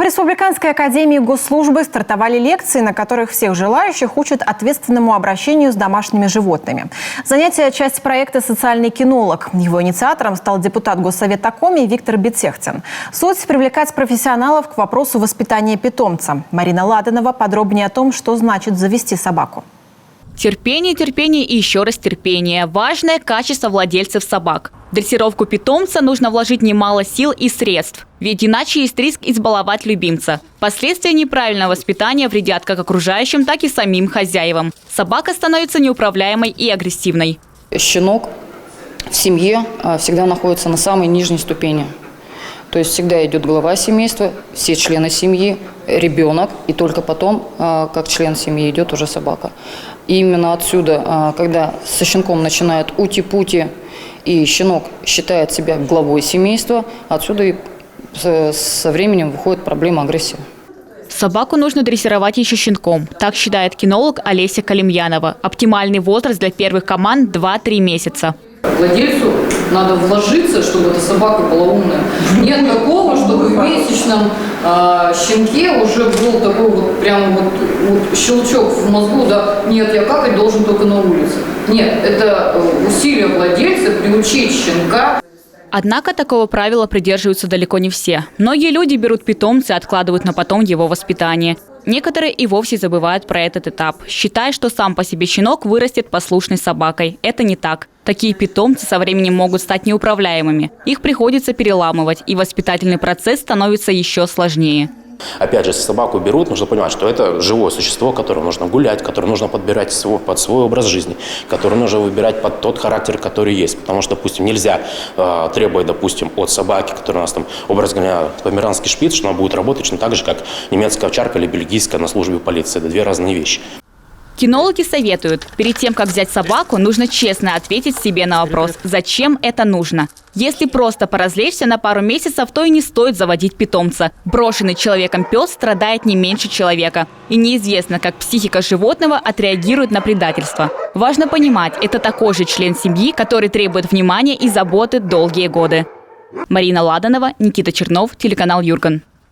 Республиканской академии госслужбы стартовали лекции, на которых всех желающих учат ответственному обращению с домашними животными. Занятие – часть проекта «Социальный кинолог». Его инициатором стал депутат Госсовета Коми Виктор Бетехтин. Суть – привлекать профессионалов к вопросу воспитания питомца. Марина Ладанова подробнее о том, что значит завести собаку. Терпение, терпение и еще раз терпение – важное качество владельцев собак. В дрессировку питомца нужно вложить немало сил и средств, ведь иначе есть риск избаловать любимца. Последствия неправильного воспитания вредят как окружающим, так и самим хозяевам. Собака становится неуправляемой и агрессивной. Щенок в семье всегда находится на самой нижней ступени. То есть всегда идет глава семейства, все члены семьи, ребенок, и только потом, как член семьи, идет уже собака. И именно отсюда, когда со щенком начинают ути-пути, и щенок считает себя главой семейства, отсюда и со временем выходит проблема агрессии. Собаку нужно дрессировать еще щенком. Так считает кинолог Олеся Калимьянова. Оптимальный возраст для первых команд – 2-3 месяца. Владельцу надо вложиться, чтобы эта собака была умная. Нет такого, чтобы в месячном щенке уже был такой вот прям вот щелчок в мозгу, да, нет, я какать должен только на улице. Нет, это усилие владельца приучить щенка. Однако такого правила придерживаются далеко не все. Многие люди берут питомца и откладывают на потом его воспитание. Некоторые и вовсе забывают про этот этап, считая, что сам по себе щенок вырастет послушной собакой. Это не так. Такие питомцы со временем могут стать неуправляемыми. Их приходится переламывать, и воспитательный процесс становится еще сложнее. Опять же, если собаку берут, нужно понимать, что это живое существо, которое нужно гулять, которое нужно подбирать под свой образ жизни, которое нужно выбирать под тот характер, который есть. Потому что, допустим, нельзя требовать, допустим, от собаки, которая у нас там, образно говоря, померанский шпиц, что она будет работать точно так же, как немецкая овчарка или бельгийская на службе полиции. Это две разные вещи. Кинологи советуют, перед тем, как взять собаку, нужно честно ответить себе на вопрос, зачем это нужно. Если просто поразвлечься на пару месяцев, то и не стоит заводить питомца. Брошенный человеком пес страдает не меньше человека. И неизвестно, как психика животного отреагирует на предательство. Важно понимать, это такой же член семьи, который требует внимания и заботы долгие годы. Марина Ладанова, Никита Чернов, телеканал Юрган.